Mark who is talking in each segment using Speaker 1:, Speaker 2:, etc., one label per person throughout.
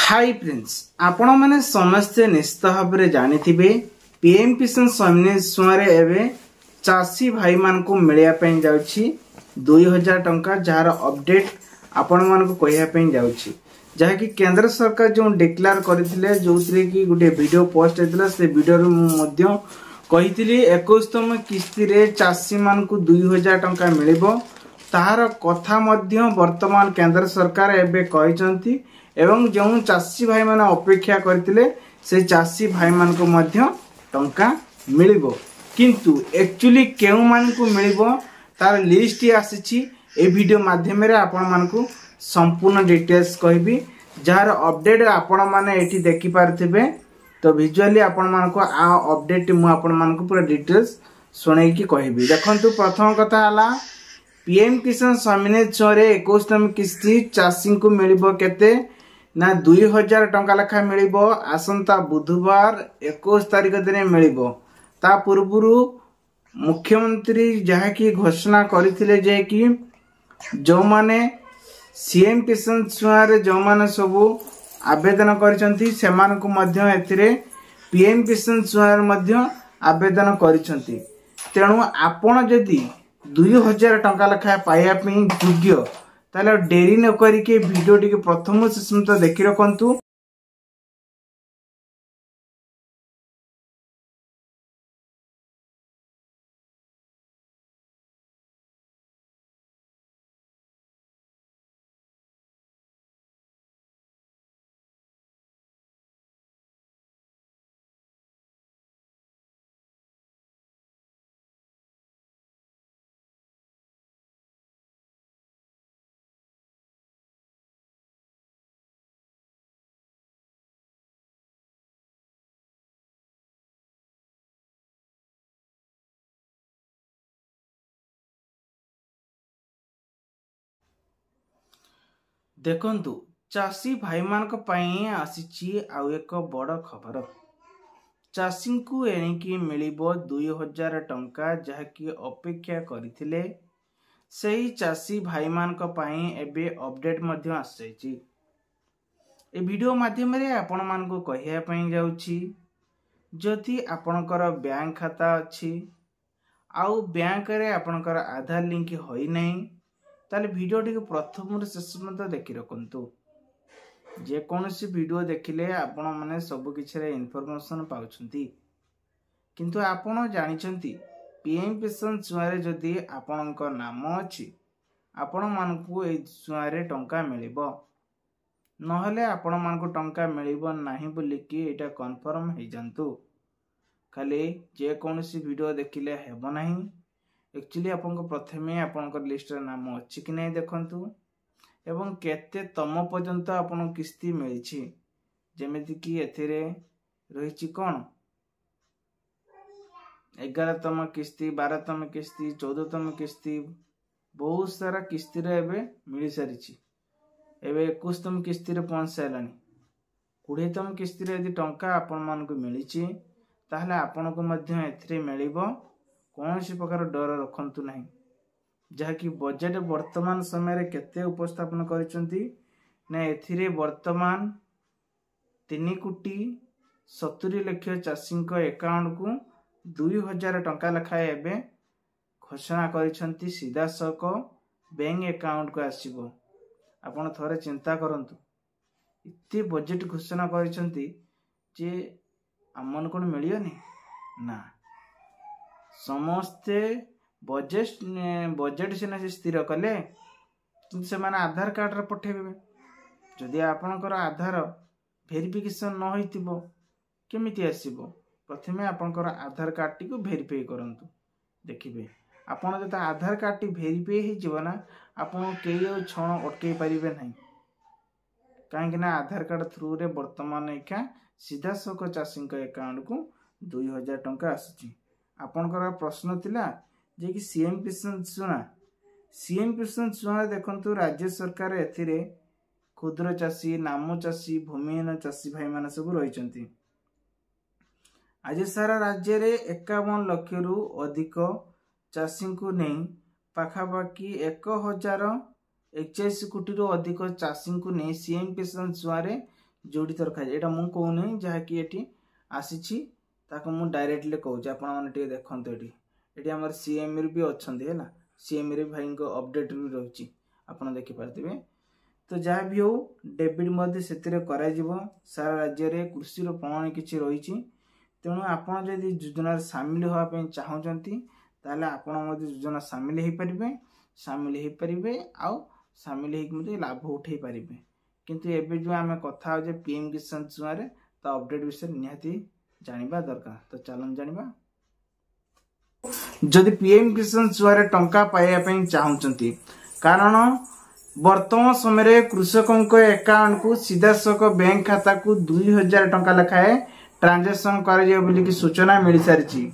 Speaker 1: Hi friends आपण मैंने समस्ते निश्चित भाव में जानिथिबे पीएम किसान सम्मान निधि एवं चाषी भाई मान को मिलवाई जाउछि 2000 टंका जार अपडेट आपण मान को कहया जाउछि जहाँकि केंद्र सरकार जो डिक्लेयर करथिले जोथरे कि गोटे वीडियो पोस्ट हेतला से वीडियो रे कही 21तम किस्ती रे चाषी मान को 2000 टंका मिलिबो ताहार कथा मध्य वर्तमान केंद्र सरकार एबे कहिसंती एवं जो चाषी भाई माने अपेक्षा करथिले से चाषी भाई मान को मध्य टंका मिलिबो किंतु एक्चुअली केउ मान को मिलिबो तार लिस्ट आसीछि ए वीडियो माध्यम रे आपण मान को संपूर्ण डिटेल्स कहबी जार अपडेट आपण माने एठी देखि पारथिबे तो विजुअली आपण मान को आ अपडेट मु आपण मान को पूरा डिटेल्स सुनै की कहबी देखंतु प्रथम कथा हला पीएम किसान सम्मान निधि रे 21तम किस्ती चाषी को मिलिबो केते ना 2000 टंका लेखा मिलिबो आसंता बुधवार 21 तारिख दिन मिलिबो ता पूर्वरु मुख्यमंत्री जहा की घोषणा करथिले जे कि जो माने सीएम किसान रे जो माने सब आवेदन करिसंती सेमान को मध्य एथिरे पीएम किसान रे मध्य आवेदन करिसंती तेणु आपण जदी 2000 टंका लेखा पाइया पे योग्य ताले डेरी न करिके वीडियो टी प्रथम से तो देखि रखंतु। देखंतु चाषी भाई मान को पई आसीची आउ एक बड़ खबर चाषी को एणिकी मिलिबो 2000 टंका जहाँकि अपेक्षा करथिले सही चाषी भाई मान को पई एबे अपडेट मध्य आछैची ए वीडियो माध्यम रे आपण मान को कहिया पई जाउची जति आपनकर बैंक खाता अछि आउ बैंक रे आपनकर आधार लिंक होई नै ताले वीडियो टी प्रथम शेष मत देखि रखंतु जे कोनसी वीडियो देखिले आपण माने सब किछि रे इन्फॉर्मेशन पाउछंती किंतु आपण जानिछंती पीएम किसान रे जदी आपनकर नाम अछि आपण मान को ए रे टंका मिलिबो नहले आपण मान को टंका मिलिबो नाही बोली कि एटा कंफर्म हे जंतु खाली जे कोनसी वीडियो देखिले हेबो नाही एक्चुअली आपन को प्रथमे आपन को लिस्ट रे नाम अछि कि नै देखंतु एवं केते तम पर्यंत आपन किस्ती मिलछि जेमिति कि एथिरे रहिछि कोन 11तम किस्ती 12तम किस्ती 14तम किस्ती बहुत सारा किस्ती रे एबे मिलि सारिछि एबे 21तम किस्ती रे पहुंच सालानी 20तम किस्ती रे यदि टंका आपन मान को मिलिछि ताहले आपन को मध्य एथिरे मिलिबो कौन सी प्रकार डर रखंतु नहीं जहाँकि बजेट वर्तमान समय रे केते उपस्थापन करिसंती ना एथिरे वर्तमान 3,70 लाख चाषी अकाउंट को 2000 टंका लेखा एबे घोषणा करिसंती सीधा सक बैंक अकाउंट को आसीबो आपण थोड़े चिंता करंतु इत्ते बजेट घोषणा करिसंती जे हमन कोन मिलियोनी ना समस्ते बजेट सिना से स्थिर कले किंतु से माने आधार कार्ड रे पठेबे जदि आपनकर आधार वेरिफिकेशन न होइतिबो केमिति आसीबो प्रथमे आपनकर आधार कार्ड टी को वेरीफाई करंतु देखिबे आपन जता आधार कार्ड टी वेरीफाई हि जिवो ना आपन केयो छण अटकै परिबे नाही काहे कि ना आधार कार्ड थ्रू रे वर्तमान एका सीधा सक चाषी अकाउंट को 2000 टंका आसी आपनकर प्रश्न थिला जे कि सीएम किसान देखंतु राज्य सरकार एथिरे क्षुद्र चाषी नाम चाषी भूमिहीन चाषी भाई माने सब रहिचंती आज सारा राज्य रे 51 लाख रु अधिक चाषी को नहीं पाखापाखि 1041 कोटी रु अधिक चाषी को नहीं सीएम किसान रे जोड़ी तो रखा एटा मु कहूनी जहाँकि एटी आसीछि ताको मु डायरेक्टली कहूँ आपण मैंने टे देखते ये आम सीएम भी अच्छा है सीएम रे भाई अपडेट भी रही आपड़ देखिपारे। तो जहाँ भी हो डेबिट से सारा राज्य में कृषि प्रणाली किसी रही तेणु आपड़ जदि योजन सामिल होगापी चाहते ताले आपण योजना सामिल हो पारे आउ सामिल हो लाभ उठे पारे। किंतु एबे जो आम कथा हो पीएम किसान छुआ तो अपडेट विषय निहाती जानिबा दरकार। तो चलन जानिबा जदि पीएम किसान छुआ टंका पाइबा चाहते कारण वर्तमान समय कृषकों अकाउंट को सीधासख बैंक खाता को 2000 टंका लेखाए ट्रांजेक्शन कर सूचना मिल सारी।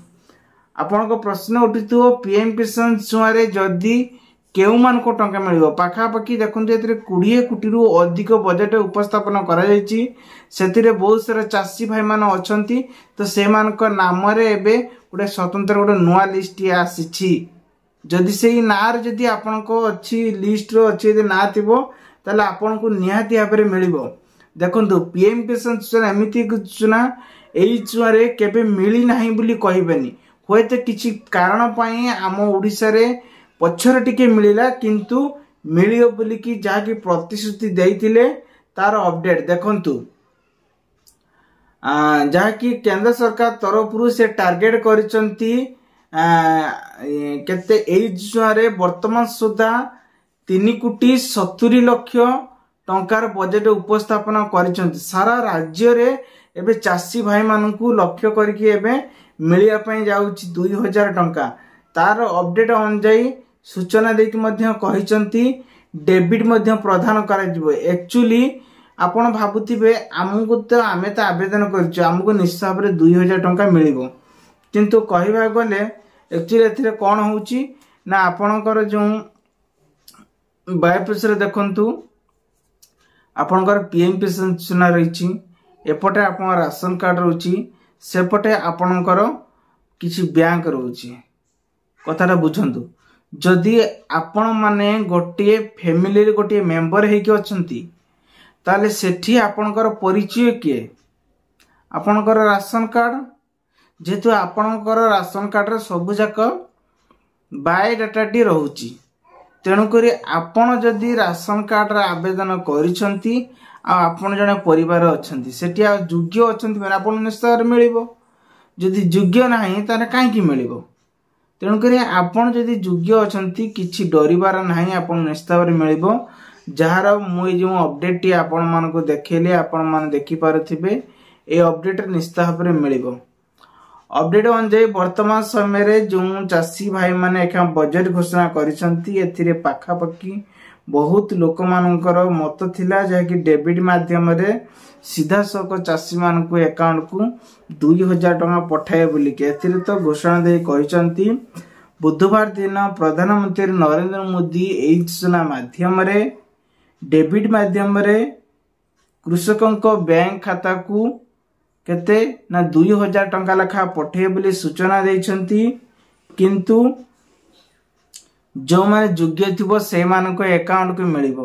Speaker 1: आपण को प्रश्न उठुथो पीएम किसान छुआ जदि केउ मान को टंका मिल पाखापाखि देखते 20 कोटी रु अधिक बजेट उपस्थापन कर बहुत सारा चाषी भाई मान अच्छा तो से नाम रे गोटे स्वतंत्र गोटे नुआ लिस्ट आसी जदि से नार जदि आपण को अच्छी लिस्ट रो अच्छी ना थिबो ताले आपण को निहाती भाव में मिल देखो पीएम किसान सूचना एमती सूचना यही छुआरे केबे मिली नाही बुली कहबेनी होय तो किछि कारण पई आम ओडिसा रे पछर टिके मिलिला किंतु मिलियो बोली कि जहाँकि प्रतिश्रुति देइतिले तार अपडेट देखंतु जहाँकि केंद्र सरकार तरफ से टार्गेट करिसंती केते एई वर्तमान सुधा 3,70,00,000 टंकार बजेट उपस्थापन करिसंती सारा राज्य रे एबे चाषी भाई मानकू लक्ष्य करके एबे मिलिया पई जाउची 2000 टंका तार अपडेट अनुसार सूचना देकी मध्य कहिसंती डेबिट मध्य प्रदान करा जिवो। एक्चुअली आपण भाबुथिबे आमको तो आमे तो आवेदन करछु आमको निश्चित भाव में 2000 टंका मिलिबो किंतु कहबा गले एक्चुअली एथिरे कोन होउची ना आपणकर जो बायोपिस रे देखंतु आपणकर पीएम किसान सूचना रहिछि एपटे आपण राशन कार्ड रहउची सेपटे आपणकर किछि बैंक रहउची कथाटा बुझंतु जदि आपण माने गोटे फैमिली रे गोटे मेंबर हेकि अछंती ताले सेठी आपणकर परिचय किए आपणकर राशन कार्ड जेतु आपणकर राशन कार्ड रे सब जाक बायोडाटा टी रहउची तेणु करी आपण जदि राशन कार्ड रे आवेदन करिसंती आ आपण जने परिवार अछंती सेठी आ योग्य अछंती माने आपण निश्चय मिलिबो जदि योग्य नाही ताने काहे कि मिलिबो तेणु करी आपण जदि योग्य अछंती किछि डरिबार नाही आपण निश्चित भाव में मिलिबो जार मु जो अपडेट टी आपण मान को देखेले आपण मान देखि पारथिबे ए अपडेट निश्चित भाव में मिलिबो। अपडेट अनुसार वर्तमान समय रे जो चाषी भाई माने एखा बजेट घोषणा करिसंती एथिरे पाखापाखि बहुत लोक मानकर मत थिला जहाँकि डेबिट माध्यम रे सीधा सक चाषी मान को अकाउंट को 2000 टंका पठाए बोली के एथिरे तो घोषणा दे कहिसंती। बुधवार दिन प्रधानमंत्री नरेंद्र मोदी एई सूचना माध्यम रे डेबिट माध्यम रे कृषकों को बैंक खाता को केते ना 2000 टंका लेखा पठे बोली सूचना देइछंती किंतु जो माने योग्य थिबो से मान को अकाउंट को मिलिबो।